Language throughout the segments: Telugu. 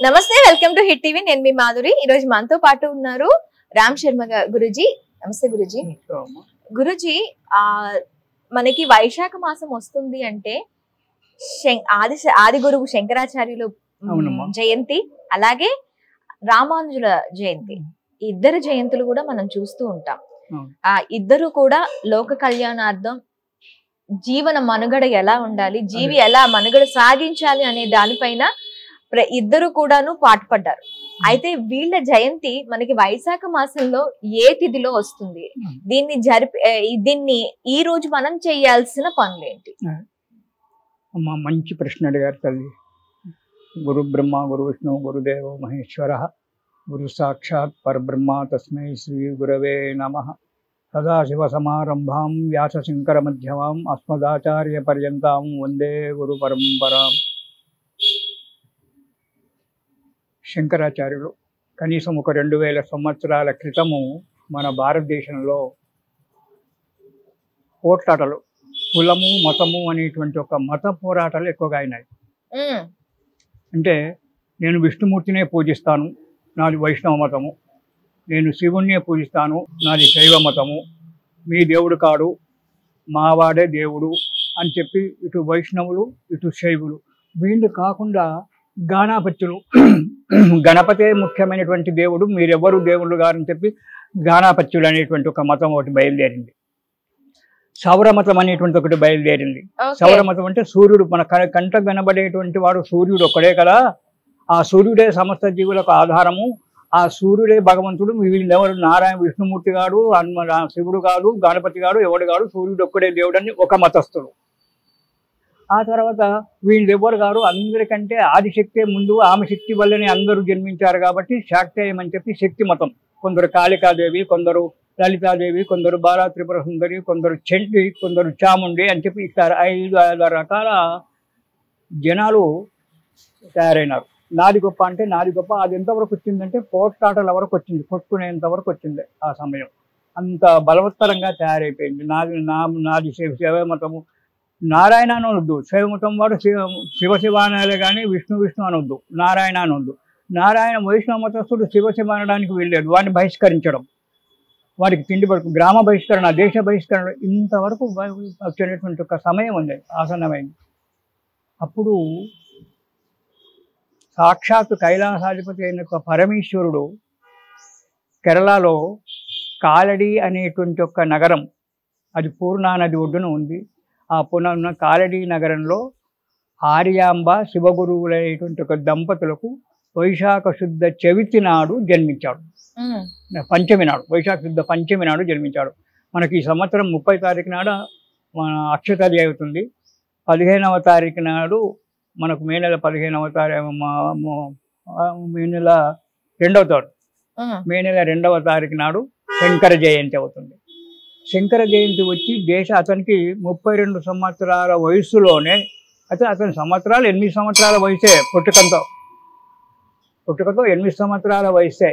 నమస్తే, వెల్కమ్ టు హిట్ టీవీ. నేను మీ మాధురి. ఈ రోజు మనతో పాటు ఉన్నారు రామ్ శర్మ గురుజీ. నమస్తే గురుజీ. గురుజీ, మనకి వైశాఖ మాసం వస్తుంది అంటే ఆది గురువు శంకరాచార్యులు జయంతి, అలాగే రామానుజుల జయంతి, ఇద్దరు జయంతులు కూడా మనం చూస్తూ ఉంటాం. ఆ ఇద్దరు కూడా లోక కళ్యాణార్థం జీవన మనుగడ ఎలా ఉండాలి, జీవి ఎలా మనుగడ సాగించాలి అనే దానిపైన ఇద్దరు కూడాను పాటుపడ్డారు. అయితే వీళ్ళ జయంతి మనకి వైశాఖ మాసంలో ఏ తిథిలో వస్తుంది? దీన్ని ఈ రోజు మనం చేయాల్సిన పనులేంటి? మంచి ప్రశ్న అడిగారు తల్లి. గురు బ్రహ్మ గురు విష్ణు గురుదేవో మహేశ్వర గురు సాక్షాత్ పరబ్రహ్మ తస్మై శ్రీ గురవే నమః. సదాశివ సమారంభాం వ్యాస శంకర మధ్యమాం అస్మదాచార్య పర్యంతాం వందే గురు పరంపరాం. శంకరాచార్యులు కనీసం ఒక 2000 సంవత్సరాల క్రితము మన భారతదేశంలో పోట్లాటలు, కులము మతము అనేటువంటి ఒక మత పోరాటాలు ఎక్కువగా అయినాయి. అంటే నేను విష్ణుమూర్తినే పూజిస్తాను, నాది వైష్ణవ మతము. నేను శివుణ్ణే పూజిస్తాను, నాది శైవ మతము. మీ దేవుడు కాడు, మావాడే దేవుడు అని చెప్పి ఇటు వైష్ణవులు ఇటు శైవులు. వీళ్ళు కాకుండా గాణాపత్యులు, గణపతే ముఖ్యమైనటువంటి దేవుడు, మీరెవ్వరు దేవుళ్ళు గారని చెప్పి గాణాపత్యులు అనేటువంటి ఒక మతం ఒకటి బయలుదేరింది. సౌర మతం అనేటువంటి ఒకటి బయలుదేరింది. సౌర మతం అంటే సూర్యుడు, మన కంట కనబడేటువంటి వాడు సూర్యుడు ఒక్కడే కదా, ఆ సూర్యుడే సమస్త జీవులకు ఆధారము, ఆ సూర్యుడే భగవంతుడు. వీళ్ళెవరు? నారాయణ విష్ణుమూర్తి గాడు, శివుడు కాదు, గణపతి గాడు, ఎవడు కాడు, సూర్యుడు ఒక్కడే దేవుడు అని ఒక మతస్థుడు. ఆ తర్వాత వీళ్ళెవ్వరు గారు, అందరికంటే ఆదిశక్తే ముందు, ఆమె శక్తి వల్లనే అందరూ జన్మించారు కాబట్టి శాక్తేయం అని చెప్పి శక్తి మతం. కొందరు కాళికాదేవి, కొందరు లలితాదేవి, కొందరు బాలా త్రిపుర సుందరి, కొందరు చండి, కొందరు చాముండి అని చెప్పి ఇట్లా 5-6 రకాల జనాలు తయారైనారు. నాది గొప్ప అంటే నాది గొప్ప. అది ఎంతవరకు వచ్చిందంటే పోట్లాటల వరకు వచ్చింది, కొట్టుకునేంత వరకు వచ్చింది. ఆ సమయం అంత బలవత్తరంగా తయారైపోయింది. నాది శైవ మతము, నారాయణ అనొద్దు. శైవమతం వాడు శివ అనాలే కానీ విష్ణు అనొద్దు, నారాయణ అనొద్దు. నారాయణ వైష్ణవ మతస్థుడు శివ అనడానికి వీల్లేదు, వాడిని బహిష్కరించడం, వాడికి తిండి పడుకు, గ్రామ బహిష్కరణ, దేశ బహిష్కరణ, ఇంతవరకు వచ్చేటటువంటి ఒక సమయం ఉంది, ఆసన్నమైంది. అప్పుడు సాక్షాత్ కైలాసాధిపతి అయిన పరమేశ్వరుడు కేరళలో కాలడి అనేటువంటి ఒక నగరం, అది పూర్ణా నది ఒడ్డున ఉంది. ఆ పునః కాలడి నగరంలో ఆర్యాంబ శివగురువులైనటువంటి ఒక దంపతులకు వైశాఖ శుద్ధ చవితి నాడు జన్మించాడు. పంచమి నాడు, వైశాఖ శుద్ధ పంచమి నాడు జన్మించాడు. మనకి ఈ సంవత్సరం 30వ తారీఖు నాడు మన అక్షతది అవుతుంది. 15వ తారీఖు నాడు మనకు మే నెల 15వ తారీఖు, మే నెల 2వ తారీఖు నాడు శంకర జయంతి అవుతుంది. శంకర జయంతి వచ్చి అతనికి 32 సంవత్సరాల వయసులోనే, అయితే అతని సంవత్సరాలు 8 సంవత్సరాల వయసే, పుట్టుకతో 8 సంవత్సరాల వయసే.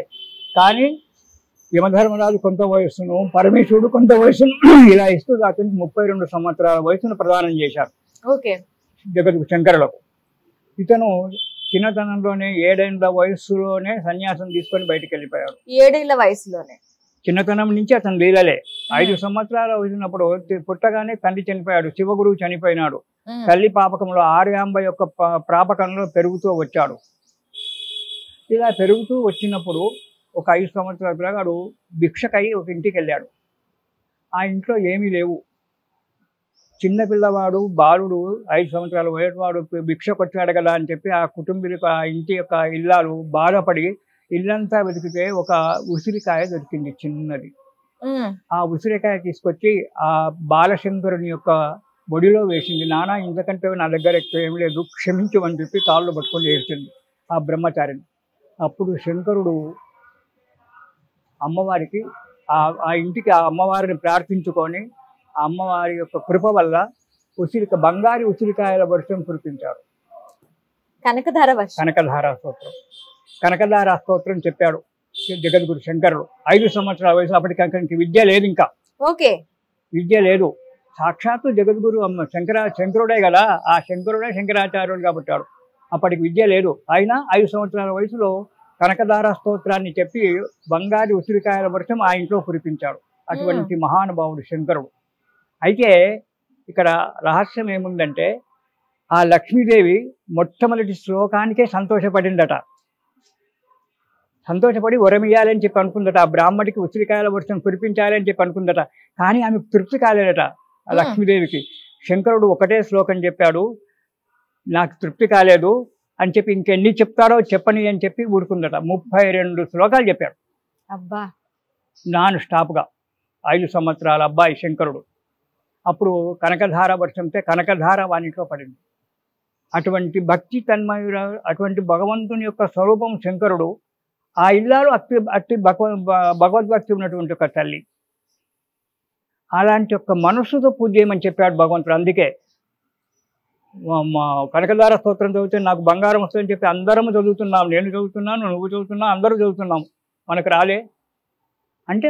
కానీ యమధర్మరాజు కొంత వయస్సును, పరమేశ్వరుడు కొంత వయసును ఇలా ఇస్తూ అతనికి 32 సంవత్సరాల వయసును ప్రదానం చేశారు జగద్గురు శంకరులకు. ఇతను చిన్నతనంలోనే 7 ఏళ్ల వయస్సులోనే సన్యాసం తీసుకొని బయటికి వెళ్ళిపోయాడు. 7 ఏళ్ల వయసులోనే, చిన్నతనం నుంచి అతను లీలలే. 5 సంవత్సరాల వయసున్నప్పుడు పుట్టగానే తండ్రి చనిపోయాడు, శివగురువు చనిపోయినాడు. తల్లి పాపకంలో ఆర్యాంబ యొక్క ప్రాపకంలో పెరుగుతూ వచ్చాడు. ఇలా పెరుగుతూ వచ్చినప్పుడు ఒక 5 సంవత్సరాల పిల్లగాడు భిక్షకై ఒక ఇంటికి వెళ్ళాడు. ఆ ఇంట్లో ఏమీ లేవు. చిన్నపిల్లవాడు, బాలుడు, 5 సంవత్సరాల వయసువాడు భిక్షకు వచ్చాడు కదా అని చెప్పి ఆ కుటుంబీలకు, ఆ ఇంటి యొక్క ఇల్లాలు బాధపడి ఇల్లంతా వెతికితే ఒక ఉసిరికాయ దొరికింది, చిన్నది. ఆ ఉసిరికాయ తీసుకొచ్చి ఆ బాలశంకరుని యొక్క బొడిలో వేసింది. నానా ఇంతకంటే నా దగ్గర ఎక్కువ ఏం లేదు, క్షమించమని చెప్పి కాళ్ళు పట్టుకొని ఏడ్చింది ఆ బ్రహ్మచారిని. అప్పుడు శంకరుడు అమ్మవారికి, ఆ ఇంటికి ఆ అమ్మవారిని ప్రార్థించుకొని ఆ అమ్మవారి యొక్క కృప వల్ల బంగారు ఉసిరికాయల వర్షం కురిపించాడు. కనకధార స్తోత్రం చెప్పాడు జగద్గురు శంకరుడు. 5 సంవత్సరాల వయసు, అప్పటికి అక్కడికి విద్య లేదు, ఇంకా విద్య లేదు. సాక్షాత్తు జగద్గురు శంకరుడే కదా, ఆ శంకరుడే శంకరాచార్యులుగా పుట్టాడు. అప్పటికి విద్య లేదు. అయినా 5 సంవత్సరాల వయసులో కనకధార స్తోత్రాన్ని చెప్పి బంగారు ఉసిరికాయల వర్షం ఆ ఇంట్లో కురిపించాడు. అటువంటి మహానుభావుడు శంకరుడు. అయితే ఇక్కడ రహస్యం ఏముందంటే ఆ లక్ష్మీదేవి మొట్టమొదటి శ్లోకానికే సంతోషపడిందట. సంతోషపడి వరం ఇయ్యాలని చెప్పి అనుకుందట. ఆ బ్రాహ్మడికి ఉసిరికాయల వర్షం కురిపించాలని చెప్పి అనుకుందట. కానీ ఆమెకు తృప్తి కాలేదట ఆ లక్ష్మీదేవికి. శంకరుడు ఒకటే శ్లోకం చెప్పాడు, నాకు తృప్తి కాలేదు అని చెప్పి ఇంకెన్ని చెప్తారో చెప్పని అని చెప్పి ఊరుకుందట. 32 శ్లోకాలు చెప్పాడు అబ్బా, నాన్ స్టాప్గా. 5 సంవత్సరాల అబ్బాయి శంకరుడు. అప్పుడు కనకధార వర్షంతో కనకధార వానిట్లో పడింది. అటువంటి భక్తి తన్మయుడు, అటువంటి భగవంతుని యొక్క స్వరూపం శంకరుడు. ఆ ఇల్లాలు అట్టి భగవద్భక్తి ఉన్నటువంటి ఒక తల్లి. అలాంటి ఒక మనస్సుతో పూజ చేయమని చెప్పాడు భగవంతుడు. అందుకే కనకధార స్తోత్రం చదివితే నాకు బంగారం వస్తుందని చెప్పి అందరం చదువుతున్నాం. నేను చదువుతున్నాను, నువ్వు చదువుతున్నావు, అందరూ చదువుతున్నాం. మనకు రాలే అంటే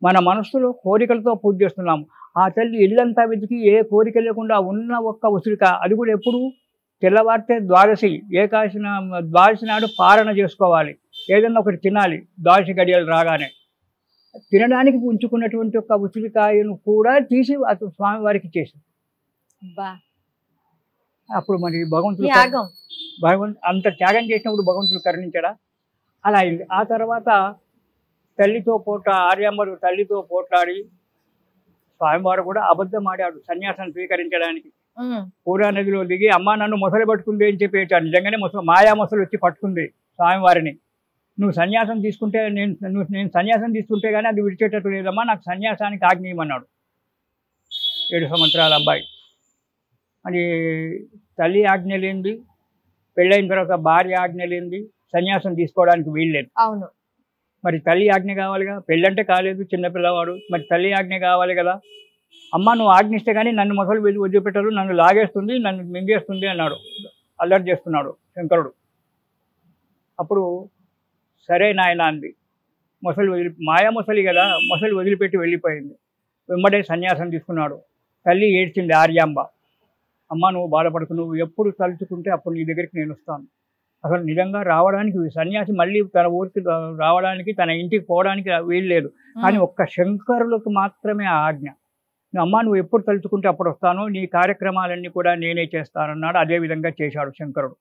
మన మనస్సులో కోరికలతో పూజ చేస్తున్నాము. ఆ తల్లి ఇల్లంతా వెతికి ఏ కోరిక లేకుండా ఉన్న ఒక్క ఉసిరిక, అది కూడా ఎప్పుడు తెల్లవారితే ద్వాదశి ద్వాదశి నాడు పారణ చేసుకోవాలి. ఏదన్నా ఒకటి తినాలి ద్వాదశి గడియలు రాగానే. తినడానికి ఉంచుకున్నటువంటి ఒక ఉసిరికాయను కూడా తీసి అతను స్వామివారికి చేసింది. అప్పుడు మరి భగవంతుడు అంత త్యాగం చేసినప్పుడు భగవంతుడు కరుణించాడా? అలా అయింది. ఆ తర్వాత తల్లితో ఆర్యాంబరు తల్లితో పోట్లాడి స్వామివారు కూడా అబద్ధం ఆడాడు సన్యాసం స్వీకరించడానికి. పూరా నదిలో దిగి అమ్మ నన్ను మొసలు పట్టుకుంది అని చెప్పి ఏడ్చాడు. నిజంగానే మాయా మొసలు వచ్చి పట్టుకుంది స్వామివారిని. నువ్వు సన్యాసం తీసుకుంటే నేను సన్యాసం తీసుకుంటే కానీ అది విడిచేటట్టు లేదమ్మా, నాకు సన్యాసానికి ఆజ్ఞయమన్నాడు 7 సంవత్సరాల అబ్బాయి. అది తల్లి ఆజ్ఞ లేనిది, పెళ్ళైన తర్వాత భార్య ఆజ్ఞ లేనిది సన్యాసం తీసుకోవడానికి వీల్లేదు. అవును. మరి తల్లి ఆజ్ఞ కావాలిగా. పెళ్ళంటే కాలేదు, చిన్నపిల్లవాడు, మరి తల్లి ఆజ్ఞ కావాలి కదా. అమ్మ నువ్వు ఆజ్ఞిస్తే కానీ నన్ను మొసలు వదిలిపెట్టరు, నన్ను లాగేస్తుంది, నన్ను మింగేస్తుంది అన్నాడు. అల్లరి చేస్తున్నాడు శంకరుడు. అప్పుడు సరే నాయన అంది. మాయా మొసలి కదా, మొసలి వదిలిపెట్టి వెళ్ళిపోయింది. వెంబడే సన్యాసం తీసుకున్నాడు. తల్లి ఏడ్చింది ఆర్యాంబ. అమ్మ నువ్వు బాధపడుతు, నువ్వు ఎప్పుడు తలుచుకుంటే అప్పుడు నీ దగ్గరికి నేను వస్తాను. అసలు నిజంగా రావడానికి సన్యాసి మళ్ళీ తన ఊరికి రావడానికి, తన ఇంటికి పోవడానికి వీలు లేదు. కానీ ఒక్క శంకరులకు మాత్రమే ఆ ఆజ్ఞ. అమ్మ నువ్వు ఎప్పుడు తలుచుకుంటే అప్పుడు వస్తాను, నీ కార్యక్రమాలన్నీ కూడా నేనే చేస్తానన్నాడు. అదేవిధంగా చేశాడు శంకరుడు.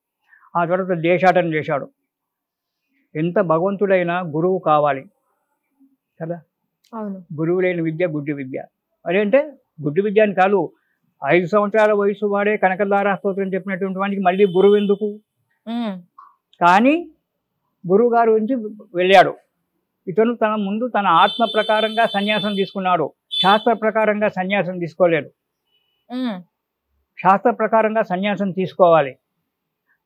ఆ తర్వాత దేశాటన చేశాడు. ఎంత భగవంతుడైనా గురువు కావాలి కదా. గురువు లేని విద్య గుడ్డి విద్య. అదేంటే గుడ్డి విద్య అని కాదు. 5 సంవత్సరాల వయసు వాడే కనకధార స్తోత్రం చెప్పినటువంటి వానికి మళ్ళీ గురువు ఎందుకు? కానీ గురువు గారు నుంచి వెళ్ళాడు. ఇతను తన ముందు తన ఆత్మ ప్రకారంగా సన్యాసం తీసుకున్నాడు, శాస్త్ర ప్రకారంగా సన్యాసం తీసుకోలేదు. శాస్త్ర ప్రకారంగా సన్యాసం తీసుకోవాలి.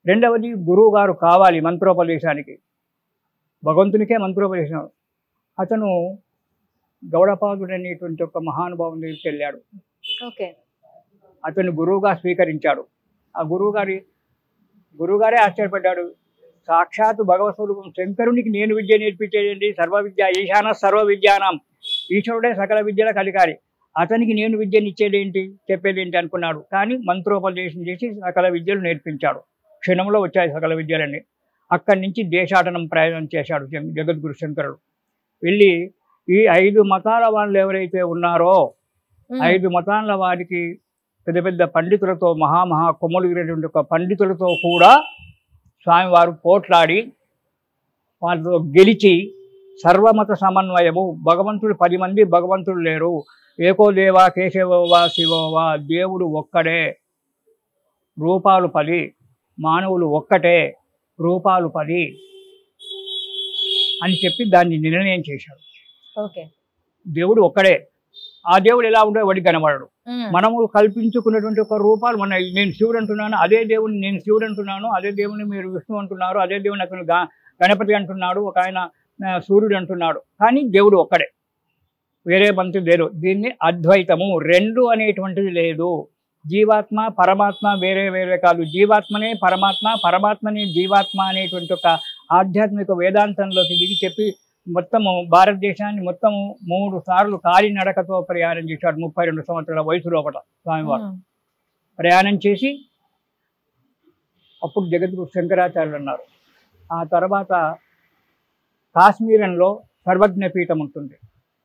రెండవది గురువు గారు కావాలి మంత్రోపదేశానికి. భగవంతునికే మంత్రోపదేశం. అతను గౌడపాదుడు అనేటువంటి ఒక మహానుభావుని దగ్గరికి వెళ్ళాడు. అతను గురువుగా స్వీకరించాడు. ఆ గురువుగారే ఆశ్చర్యపడ్డాడు. సాక్షాత్ భగవత్ స్వరూపం శంకరునికి నేను విద్య నేర్పించేది సర్వ విద్య ఈశాన సర్వ విద్యానం, ఈశ్వరుడే సకల విద్యల కలికారి, అతనికి నేను విద్యనిచ్చేదేంటి చెప్పేదేంటి అనుకున్నాడు. కానీ మంత్రోపదేశం చేసి సకల విద్యలు నేర్పించాడు. క్షణంలో వచ్చాయి సకల విద్యలన్నీ. అక్కడి నుంచి దేశాటనం ప్రయాణం చేశాడు జగద్గురు శంకరుడు. వెళ్ళి ఈ 5 మతాల వాళ్ళు ఎవరైతే ఉన్నారో 5 మతాల వారికి పెద్ద పెద్ద పండితులతో మహామహా కొమ్మలుగినటువంటి ఒక పండితులతో కూడా స్వామివారు పోట్లాడి వాళ్ళతో గెలిచి సర్వమత సమన్వయము. భగవంతుడు 10 మంది భగవంతుడు లేరు, ఏకో దేవా కేశవోవా శివోవా, దేవుడు ఒక్కడే, రూపాలు 10, మానవులు ఒక్కటే, రూపాలు 10 అని చెప్పి దాన్ని నిర్ణయం చేశాడు. దేవుడు ఒక్కడే. ఆ దేవుడు ఎలా ఉంటే వాడికి కనబడడు. మనము కల్పించుకున్నటువంటి ఒక రూపాలు నేను శివుడు అంటున్నాను, అదే దేవుని నేను శివుడు అంటున్నాను, అదే దేవుని మీరు విష్ణు అంటున్నారు, అదే దేవుని అతను గణపతి అంటున్నాడు, ఒక ఆయన సూర్యుడు అంటున్నాడు. కానీ దేవుడు ఒక్కడే, వేరే మంత్రి లేరు. దీన్ని అద్వైతము. 2 అనేటువంటిది లేదు. జీవాత్మ పరమాత్మ వేరే వేరే కాదు. జీవాత్మనే పరమాత్మ, పరమాత్మనే జీవాత్మ అనేటువంటి ఒక ఆధ్యాత్మిక వేదాంతంలోకి దిగి చెప్పి మొత్తము భారతదేశాన్ని మొత్తము 3 సార్లు కాలినడకతో ప్రయాణం చేశాడు. 32 సంవత్సరాల వయసు లోపల స్వామివారు ప్రయాణం చేసి అప్పుడు జగద్గురు శంకరాచార్యులు అన్నారు. ఆ తర్వాత కాశ్మీరంలో సర్వజ్ఞ పీఠం ఉంటుంది.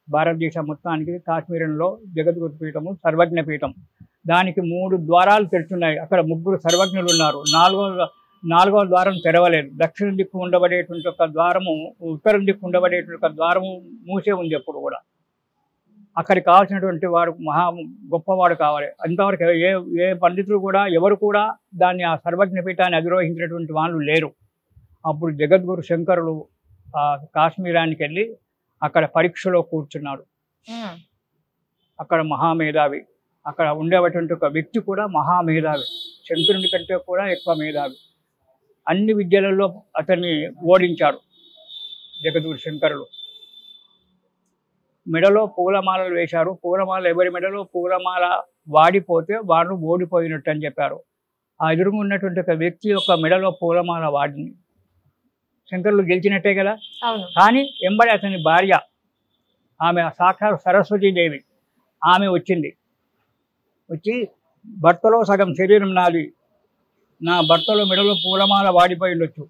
భారతదేశం మొత్తానికి కాశ్మీరంలో జగద్గురు పీఠము సర్వజ్ఞ పీఠం. దానికి 3 ద్వారాలు తెరుచున్నాయి. అక్కడ 3 సర్వజ్ఞులు ఉన్నారు. నాలుగవ ద్వారం తెరవలేదు. దక్షిణ దిక్కు ఉండబడేటువంటి ఒక ద్వారము, ఉత్తరం దిక్కు ఉండబడేటువంటి ఒక ద్వారము మూసే ఉంది ఎప్పుడు కూడా. అక్కడికి కావాల్సినటువంటి వాడు గొప్పవాడు కావాలి. అంతవరకు ఏ పండితులు కూడా ఎవరు కూడా దాన్ని ఆ సర్వజ్ఞ పీఠాన్ని అధిరోహించినటువంటి వాళ్ళు లేరు. అప్పుడు జగద్గురు శంకరులు ఆ కాశ్మీరానికి వెళ్ళి అక్కడ పరీక్షలో కూర్చున్నాడు. అక్కడ మహామేధావి. అక్కడ ఉండేటువంటి ఒక వ్యక్తి కూడా మహామేధావి, శంకరుని కంటే కూడా ఎక్కువ మేధావి. అన్ని విద్యలలో అతన్ని ఓడించాడు జగద్గురు శంకరులు. మెడలో పూలమాలలు వేశారు. పూలమాల ఎవరి మెడలో పూలమాల వాడిపోతే వాడు ఓడిపోయినట్టు అని చెప్పారు. ఆ ఎదురుగా ఉన్నటువంటి ఒక వ్యక్తి యొక్క మెడలో పూలమాల వాడింది. శంకరులు గెలిచినట్టే కదా. కానీ ఎంబడి అతని భార్య, ఆమె సాక్షాత్ సరస్వతీదేవి, ఆమె వచ్చింది. వచ్చి భర్తలో సగం శరీరం నాది, నా భర్తలో మెడలో పూలమాల వాడిపోయి ఉండొచ్చు,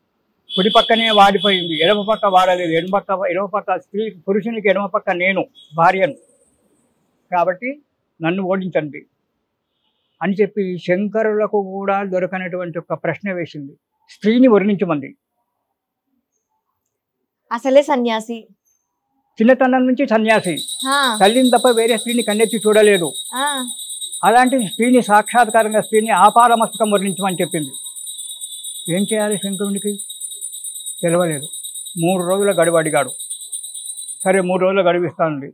కుడి పక్కనే వాడిపోయింది, ఎడమ పక్క వాడలేదు, ఎడమ పక్క స్త్రీ, పురుషునికి ఎడమ పక్క నేను భార్యను, కాబట్టి నన్ను ఓడించండి అని చెప్పి శంకరులకు కూడా దొరకనటువంటి ఒక ప్రశ్న వేసింది. స్త్రీని వర్ణించమంది. అసలే సన్యాసి, చిన్నతనం నుంచి సన్యాసి, తల్లిని తప్ప వేరే స్త్రీని కన్నెత్తి చూడలేదు. అలాంటి స్త్రీని, సాక్షాత్కారంగా స్త్రీని ఆపాదమస్తకం వర్ణించమని చెప్పింది. ఏం చేయాలి శంకరునికి తెలవలేదు. 3 రోజుల గడువు అడిగాడు. సరే 3 రోజులు గడువిస్తానండి.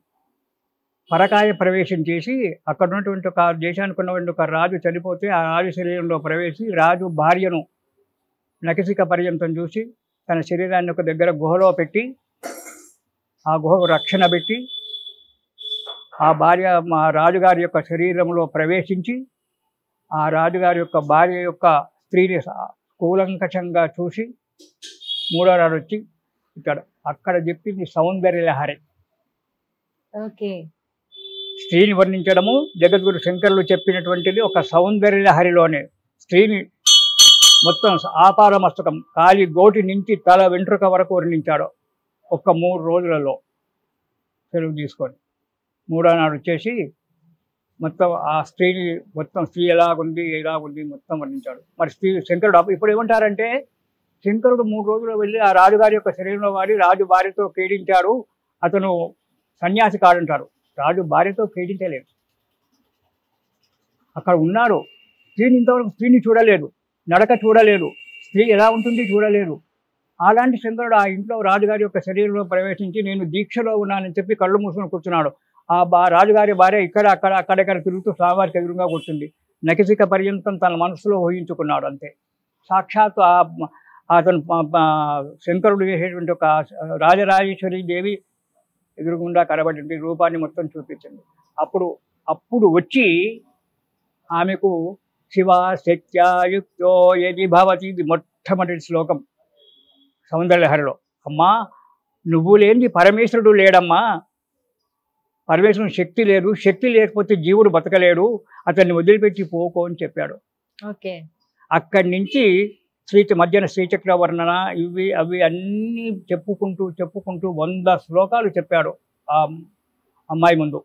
పరకాయ ప్రవేశం చేసి అక్కడ ఉన్నటువంటి ఒక దేశానికి ఉన్నటువంటి ఒక రాజు చనిపోతే ఆ రాజు శరీరంలో ప్రవేశి రాజు భార్యను నఖశిఖ పర్యంతం చూసి తన శరీరాన్ని ఒక దగ్గర గుహలో పెట్టి ఆ గుహ రక్షణ పెట్టి ఆ భార్య మా రాజుగారి యొక్క శరీరంలో ప్రవేశించి ఆ రాజుగారి యొక్క భార్య యొక్క స్త్రీని కూలంకషంగా చూసి 3వ నాడు వచ్చి అక్కడ చెప్పింది సౌందర్యలహరి. స్త్రీని వర్ణించడము జగద్గురు శంకరులు చెప్పినటువంటిది ఒక సౌందర్యలహరిలోనే. స్త్రీని మొత్తం ఆపాద మస్తకం, కాలి గోటి నుంచి తల వెంట్రుక వరకు వర్ణించాడు ఒక్క 3 రోజులలో సెలవు తీసుకొని. 3వ నాడు వచ్చేసి మొత్తం ఆ స్త్రీని మొత్తం స్త్రీ ఎలాగుంది మొత్తం వర్ణించాడు. మరి శంకరుడు ఇప్పుడు ఏమంటారంటే, శంకరుడు 3 రోజులు వెళ్ళి ఆ రాజుగారి యొక్క శరీరంలో వాడి రాజు భార్యతో క్రీడించాడు, అతను సన్యాసి కాడంటారు. రాజు భార్యతో క్రీడించలేదు. అక్కడ ఉన్నారు. స్త్రీని ఇంతవరకు స్త్రీని చూడలేదు, నడక చూడలేదు, స్త్రీ ఎలా ఉంటుంది చూడలేదు. అలాంటి శంకరుడు ఆ ఇంట్లో రాజుగారి యొక్క శరీరంలో ప్రవేశించి నేను దీక్షలో ఉన్నానని చెప్పి కళ్ళు మూసుకొని కూర్చున్నాడు. ఆ రాజుగారి భార్య అక్కడెక్కడ తిరుగుతూ స్వామివారికి ఎదురుగా కూర్చుంది. నఖశిఖ పర్యంతం తన మనసులో ఊహించుకున్నాడు. అంతే. సాక్షాత్ అతను శంకరుడు చేసేటువంటి ఒక రాజరాజేశ్వరి దేవి ఎదురుగుండా కనబడింది, రూపాన్ని మొత్తం చూపించింది. అప్పుడు వచ్చి ఆమెకు శివ శక్త్యాయుక్తో యది భవతి, ఇది మొట్టమొదటి శ్లోకం సౌందర్యలహరిలో. అమ్మా నువ్వు లేనిది పరమేశ్వరుడు లేడమ్మా, పరమేశ్వరుని శక్తి లేదు, శక్తి లేకపోతే జీవుడు బతకలేడు, అతన్ని వదిలిపెట్టి పోకో అని చెప్పాడు. అక్కడి నుంచి మధ్యన శ్రీచక్ర వర్ణన ఇవి అవి అన్నీ చెప్పుకుంటూ 100 శ్లోకాలు చెప్పాడు. ఆ అమ్మాయి ముందు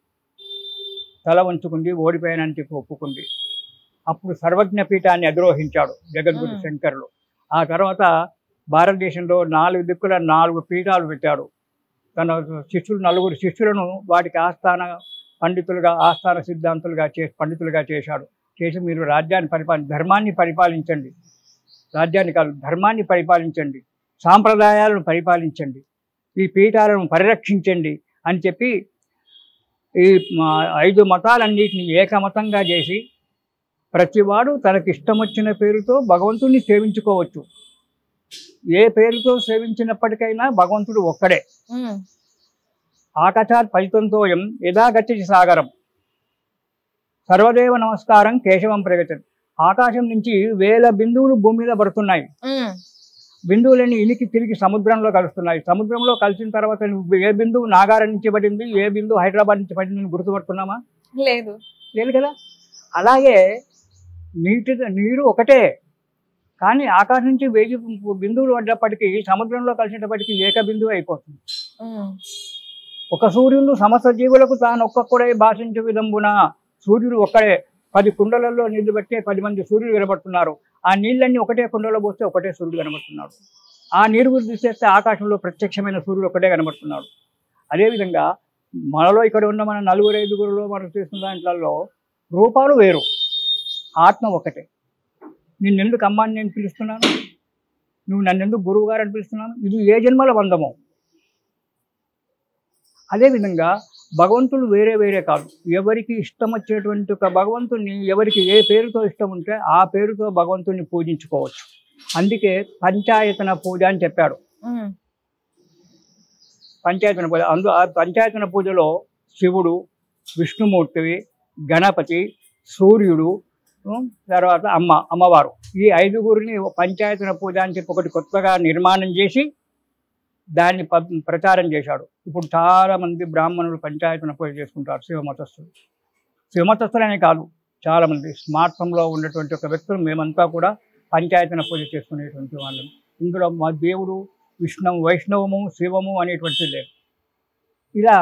తల వంచుకుంది, ఓడిపోయానని చెప్పి ఒప్పుకుంది. అప్పుడు సర్వజ్ఞ పీఠాన్ని అధిరోహించాడు జగద్గురు శంకరులు. ఆ తర్వాత భారతదేశంలో 4 దిక్కుల 4 పీఠాలు పెట్టాడు. తన శిష్యులు 4 శిష్యులను వాటికి ఆస్థాన పండితులుగా, ఆస్థాన సిద్ధాంతులుగా పండితులుగా చేశాడు. చేసి మీరు ధర్మాన్ని పరిపాలించండి, రాజ్యాన్ని కాదు ధర్మాన్ని పరిపాలించండి, సాంప్రదాయాలను పరిపాలించండి, ఈ పీఠాలను పరిరక్షించండి అని చెప్పి ఈ 5 మతాలన్నిటిని ఏకమతంగా చేసి ప్రతివాడు తనకిష్టం వచ్చిన పేరుతో భగవంతుడిని సేవించుకోవచ్చు. ఏ పేరుతో సేవించినప్పటికైనా భగవంతుడు ఒక్కడే. ఆకాశాత్ ఫలితంతోయం యదా గచ్చతి సాగరం, సర్వదేవ నమస్కారం కేశవం ప్రగతి. ఆకాశం నుంచి 1000 బిందువులు భూమి మీద పడుతున్నాయి. బిందువులన్నీ ఇనికి తిరిగి సముద్రంలో కలుస్తున్నాయి. సముద్రంలో కలిసిన తర్వాత ఏ బిందువు నాగారం నుంచి పడింది, ఏ బిందువు హైదరాబాద్ నుంచి పడింది గుర్తుపడుతున్నామా? లేదు కదా. అలాగే నీరు ఒకటే, కానీ ఆకాశం నుంచి 1000 బిందువులు పడ్డప్పటికీ సముద్రంలో కలిసేటప్పటికీ ఏక బిందువు అయిపోతుంది. ఒక సూర్యుడు సమస్త జీవులకు తాను ఒక్కొక్కడే భాషించే విధంబున సూర్యుడు ఒక్కడే 10 కుండలలో నీళ్లు పెట్టే 10 మంది సూర్యుడు కనబడుతున్నారు. ఆ నీళ్ళన్నీ ఒకటే కుండలో పోస్తే ఒకటే సూర్యుడు కనబడుతున్నాడు. ఆ నీరు గురించి తీసేస్తే ఆకాశంలో ప్రత్యక్షమైన సూర్యుడు ఒకటే కనబడుతున్నాడు. అదేవిధంగా మనలో ఇక్కడ ఉన్న మన 4-5 మనం చేస్తున్న దాంట్లో రూపాలు వేరు, ఆత్మ ఒకటే. నిన్నెందుకు అమ్మాని నేను పిలుస్తున్నాను, నువ్వు నన్నెందుకు గురువు గారు అని పిలుస్తున్నాను, ఇది ఏ జన్మల బంధమో. అదేవిధంగా భగవంతుడు వేరే వేరే కాదు. ఎవరికి ఇష్టం వచ్చేటువంటి ఒక భగవంతుని, ఎవరికి ఏ పేరుతో ఇష్టం ఉంటే ఆ పేరుతో భగవంతుని పూజించుకోవచ్చు. అందుకే పంచాయతన పూజ అని చెప్పాడు. పంచాయతన పూజ ఆ పంచాయతన పూజలో శివుడు, విష్ణుమూర్తి, గణపతి, సూర్యుడు, తర్వాత అమ్మవారు, ఈ 5గురిని పంచాయతన పూజ అని చెప్పి ఒకటి కొత్తగా నిర్మాణం చేసి దాన్ని ప్రచారం చేశాడు. ఇప్పుడు చాలామంది బ్రాహ్మణులు పంచాయతన పూజ చేసుకుంటారు, శివమతస్థులు. శివమతస్థులనే కాదు, చాలామంది స్మార్ట్ ఫోన్లో ఉన్నటువంటి ఒక వ్యక్తులు మేమంతా కూడా పంచాయతన పూజ చేసుకునేటువంటి వాళ్ళం. ఇందులో మా దేవుడు వైష్ణవము శివము అనేటువంటిది లేదు. ఇలా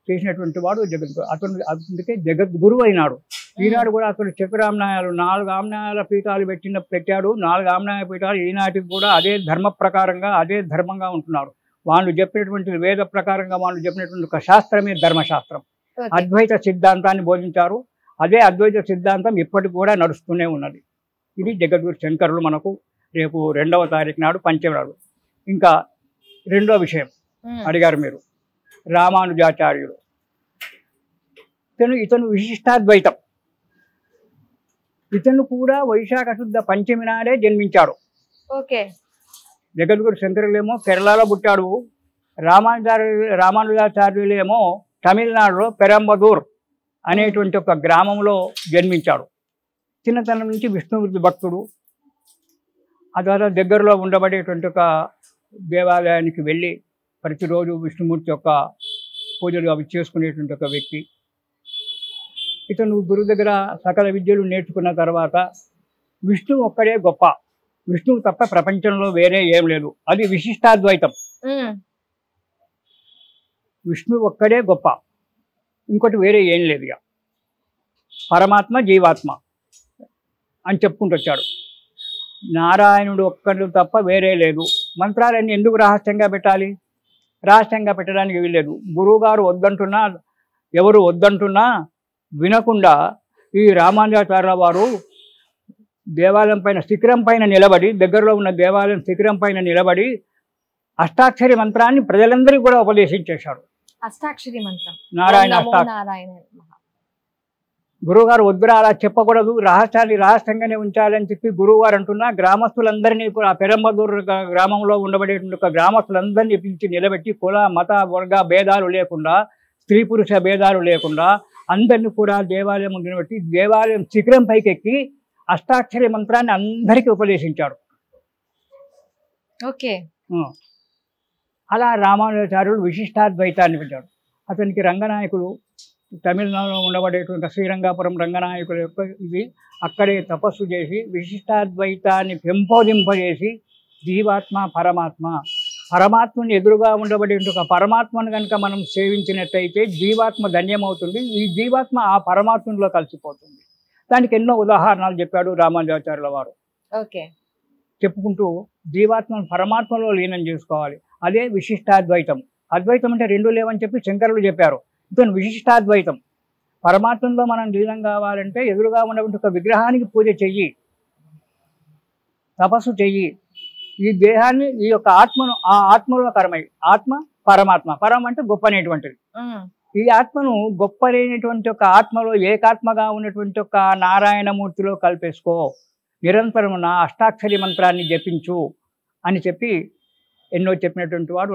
చేసినటువంటి వాడు జగద్గురు. అందుకే జగద్గురువు అయినాడు. ఈనాడు కూడా అతను చక్రామ్నాయాలు 4 ఆమ్నాయాల పీఠాలు పెట్టాడు. 4 ఆమ్నాయ పీఠాలు ఈనాటికి కూడా అదే ధర్మ ప్రకారంగా అదే ధర్మంగా ఉంటున్నారు. వాళ్ళు చెప్పినటువంటి వేద ప్రకారంగా వాళ్ళు చెప్పినటువంటి ఒక శాస్త్రమే ధర్మశాస్త్రం. అద్వైత సిద్ధాంతాన్ని బోధించారు. అదే అద్వైత సిద్ధాంతం ఇప్పటికి కూడా నడుస్తూనే ఉన్నది. ఇది జగద్గురు శంకరులు మనకు రేపు 2వ తారీఖు నాడు పంచమరాడు. ఇంకా 2వ విషయం అడిగారు మీరు, రామానుజాచార్యుడు. ఇతను విశిష్టాద్వైతం. ఇతను కూడా వైశాఖ శుద్ధ పంచమి నాడే జన్మించాడు. ఓకే. జగద్గురు శంకరులేమో కేరళలో పుట్టాడు. రామానుజాచార్యులేమో తమిళనాడులో పెరంబదూర్ అనేటువంటి ఒక గ్రామంలో జన్మించాడు. చిన్నతనం నుంచి విష్ణుమూర్తి భక్తుడు. ఆ తర్వాత దగ్గరలో ఉండబడేటువంటి ఒక దేవాలయానికి వెళ్ళి ప్రతిరోజు విష్ణుమూర్తి యొక్క పూజలు అవి చేసుకునేటువంటి ఒక వ్యక్తి. ఇతను గురువు దగ్గర సకల విద్యలు నేర్చుకున్న తర్వాత విష్ణువు ఒక్కడే గొప్ప, విష్ణువు తప్ప ప్రపంచంలో వేరే ఏం లేదు, అది విశిష్టాద్వైతం. విష్ణువు ఒక్కడే గొప్ప, ఇంకోటి వేరే ఏం లేదు, ఇక పరమాత్మ జీవాత్మ అని చెప్పుకుంటూ వచ్చాడు. నారాయణుడు ఒక్కడు తప్ప వేరే లేదు. మంత్రాలన్నీ ఎందుకు రహస్యంగా పెట్టాలి? రహస్యంగా పెట్టడానికి వీల్లేదు. గురువుగారు వద్దంటున్నా, ఎవరు వద్దంటున్నా వినకుండా ఈ రామానుజాచార్యుల వారు దేవాలయం పైన శిఖరం పైన నిలబడి, దగ్గరలో ఉన్న దేవాలయం శిఖరం పైన నిలబడి అష్టాక్షరి మంత్రాన్ని ప్రజలందరికీ కూడా ఉపదేశించేశాడు. అష్టాక్షరి మంత్రం, నారాయణ గురువుగారు వద్దురా అలా చెప్పకూడదు, రహస్యాన్ని రహస్యంగానే ఉంచాలని చెప్పి గురువుగారు అంటున్నా గ్రామస్తులందరినీ కూడా పెరంబదూర్ గ్రామంలో ఉండబడేటువంటి ఒక గ్రామస్తులందరినీ పిలిచి నిలబెట్టి కుల మత వర్గ భేదాలు లేకుండా, స్త్రీ పురుష భేదాలు లేకుండా అందరినీ కూడా దేవాలయం నిలబెట్టి దేవాలయం శిఖరం పైకి ఎక్కి అష్టాక్షరి మంత్రాన్ని అందరికీ ఉపదేశించాడు. ఓకే. అలా రామానుజాచార్యుడు విశిష్టాద్వైతాన్ని పెట్టాడు. అతనికి రంగనాయకులు, తమిళనాడులో ఉండబడేటువంటి శ్రీరంగాపురం రంగనాయకుల యొక్క ఇది అక్కడే తపస్సు చేసి విశిష్టాద్వైతాన్ని పెంపొందింపజేసి జీవాత్మ పరమాత్మని ఎదురుగా ఉండబడేటువంటి ఒక పరమాత్మను కనుక మనం సేవించినట్టయితే జీవాత్మ ధన్యమవుతుంది. ఈ జీవాత్మ ఆ పరమాత్మలో కలిసిపోతుంది. దానికి ఎన్నో ఉదాహరణలు చెప్పాడు రామానుజాచార్యుల వారు. ఓకే. చెప్పుకుంటూ జీవాత్మను పరమాత్మలో లీనం చేసుకోవాలి. అదే విశిష్టాద్వైతం. అద్వైతం అంటే 2 లేవని చెప్పి శంకరులు చెప్పారు. ఇతను విశిష్టాద్వైతం. పరమాత్మలో మనం లీనం కావాలంటే ఎదురుగా ఉన్నటువంటి ఒక విగ్రహానికి పూజ చెయ్యి, తపస్సు చెయ్యి. ఈ దేహాన్ని, ఈ యొక్క ఆత్మను ఆ ఆత్మలో కరమై, ఆత్మ పరమాత్మ, పరం అంటే గొప్ప అనేటువంటిది. ఈ ఆత్మను గొప్ప లేనటువంటి ఒక ఆత్మలో ఏకాత్మగా ఉన్నటువంటి ఒక నారాయణమూర్తిలో కలిపేసుకో, నిరంతరం నా అష్టాక్షరి మంత్రాన్ని జపించు అని చెప్పి ఎన్నో చెప్పినటువంటి వాడు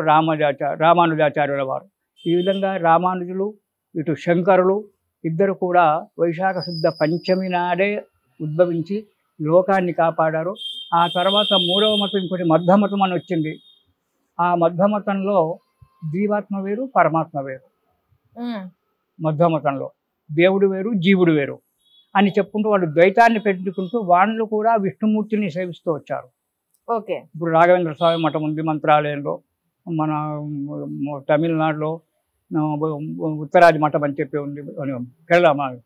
రామానుజాచార్యుల వారు. ఈ విధంగా రామానుజులు, ఇటు శంకరులు ఇద్దరు కూడా వైశాఖ శుద్ధ పంచమి నాడే ఉద్భవించి లోకాన్ని కాపాడారు. ఆ తర్వాత 3వ మతం ఇంకోటి మధ్వమతం అని వచ్చింది. ఆ మధ్వమతంలో జీవాత్మ వేరు, పరమాత్మ వేరు. మధ్వమతంలో దేవుడు వేరు, జీవుడు వేరు. అని చెప్పుకుంటూ వాళ్ళు ద్వైతాన్ని పెట్టుకుంటూ వాళ్ళు కూడా విష్ణుమూర్తిని సేవిస్తూ వచ్చారు. ఓకే. ఇప్పుడు రాఘవేంద్ర స్వామి మఠం ఉంది మంత్రాలయంలో, మన తమిళనాడులో ఉత్తరాది మఠం అని చెప్పి ఉంది,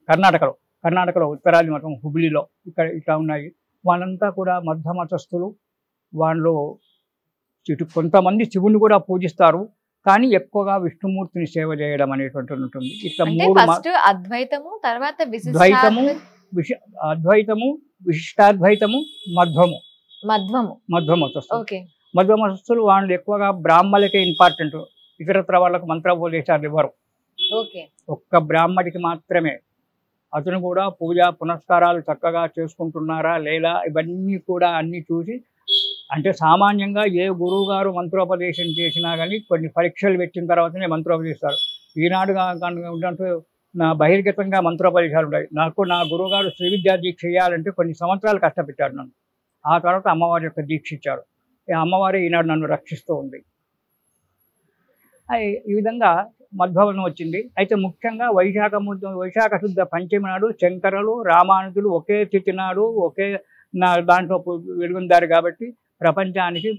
కర్ణాటకలో ఉత్తరాది మఠం హుబ్లీలో ఇట్లా ఉన్నాయి. వాళ్ళంతా కూడా మధ్యమతస్థులు. వాళ్ళు కొంతమంది శివుని కూడా పూజిస్తారు, కానీ ఎక్కువగా విష్ణుమూర్తిని సేవ చేయడం అనేటువంటిది ఉంటుంది. ఇట్లా మూడు అద్వైతము, తర్వాత అద్వైతము, విశిష్టాద్వైతము, మధ్వమతస్థులు. మధ్వమతస్థులు వాళ్ళు ఎక్కువగా బ్రాహ్మణులకే ఇంపార్టెంట్, ఇతరత్ర వాళ్ళకు మంత్రోపదేశాలు ఇవ్వరు. ఒక్క బ్రాహ్మడికి మాత్రమే. అతను కూడా పూజ పునస్కారాలు చక్కగా చేసుకుంటున్నారా లేదా ఇవన్నీ కూడా అన్ని చూసి, అంటే సామాన్యంగా ఏ గురువు గారు మంత్రోపదేశం చేసినా కానీ కొన్ని పరీక్షలు పెట్టిన తర్వాతనే మంత్రోపదేశారు. ఈనాడు ఉంటే నా బహిర్గతంగా మంత్రోపదేశాలు ఉంటాయి. నా గురువు గారు శ్రీ విద్యా దీక్ష చేయాలంటే కొన్ని సంవత్సరాలు కష్టపెట్టారు నన్ను. ఆ తర్వాత అమ్మవారి యొక్క దీక్ష ఇచ్చారు. అమ్మవారి ఈనాడు నన్ను రక్షిస్తూ ఉంది. ఈ విధంగా మధ్వమతం వచ్చింది. అయితే ముఖ్యంగా వైశాఖ శుద్ధ పంచమి నాడు శంకరులు రామానుజులు ఒకే తిథి నాడు ఒకే దాంట్లో వెలుగొందారు కాబట్టి ప్రపంచానికి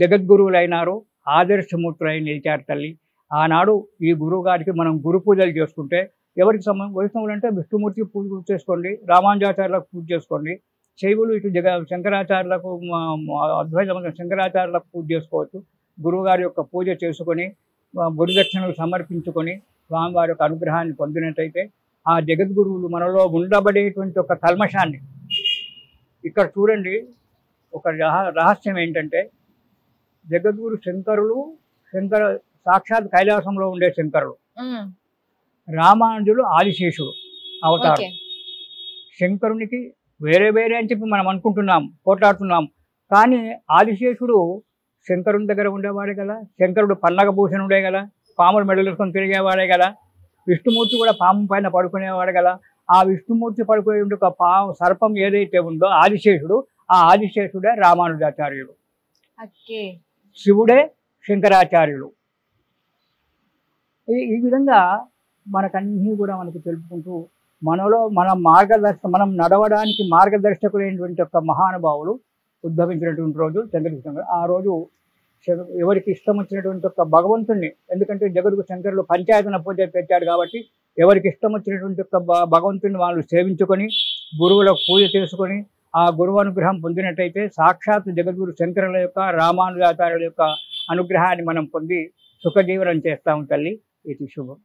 జగద్గురువులైనారు, ఆదర్శమూర్తులై నిలిచారు తల్లి. ఆనాడు ఈ గురువు గారికి మనం గురు పూజలు చేసుకుంటే, ఎవరికి వైష్ణవులు అంటే విష్ణుమూర్తికి పూజ చేసుకోండి, రామానుజాచార్యులకు పూజ చేసుకోండి, శైవులు ఇటు శంకరాచార్యులకు శంకరాచార్యులకు పూజ చేసుకోవచ్చు. గురువుగారి యొక్క పూజ చేసుకొని గురుదక్షిణలు సమర్పించుకొని స్వామివారి యొక్క అనుగ్రహాన్ని పొందినట్టయితే ఆ జగద్గురువులు మనలో ఉండబడేటువంటి ఒక కల్మషాన్ని, ఇక్కడ చూడండి ఒక రహస్యం ఏంటంటే, జగద్గురు శంకరులు సాక్షాత్ కైలాసంలో ఉండే శంకరులు, రామానుజులు ఆదిశేషుడు అవతారం. శంకరునికి వేరే అని చెప్పి మనం అనుకుంటున్నాం, పోట్లాడుతున్నాం, కానీ ఆదిశేషుడు శంకరుని దగ్గర ఉండేవాడే కదా. శంకరుడు పన్నగ భూషణుడే కదా, పాములు మెడలుసుకొని తిరిగేవాడే కదా. విష్ణుమూర్తి కూడా పాము పైన పడుకునేవాడు కదా. ఆ విష్ణుమూర్తి పడుకునే ఒక సర్పం ఏదైతే ఉందో ఆదిశేషుడు, ఆ ఆదిశేషుడే రామానుజాచార్యుడు, శివుడే శంకరాచార్యులు. ఈ విధంగా మనకన్నీ కూడా మనకు తెలుపుకుంటూ మనలో మనం నడవడానికి మార్గదర్శకులైనటువంటి యొక్క మహానుభావులు ఉద్భవించినటువంటి రోజు చంద్రకృష్ణ. ఆ రోజు ఎవరికి ఇష్టం వచ్చినటువంటి ఒక భగవంతుణ్ణి, ఎందుకంటే జగద్గురు శంకరులు పంచాయతన పూజ పెట్టాడు కాబట్టి ఎవరికి ఇష్టం వచ్చినటువంటి యొక్క భగవంతుని వాళ్ళు సేవించుకొని గురువులకు పూజ చేసుకొని ఆ గురువు అనుగ్రహం పొందినట్టయితే సాక్షాత్ జగద్గురు శంకరుల యొక్క రామానుజాచార్యుల యొక్క అనుగ్రహాన్ని మనం పొంది సుఖజీవనం చేస్తాము తల్లి. ఇది శుభం.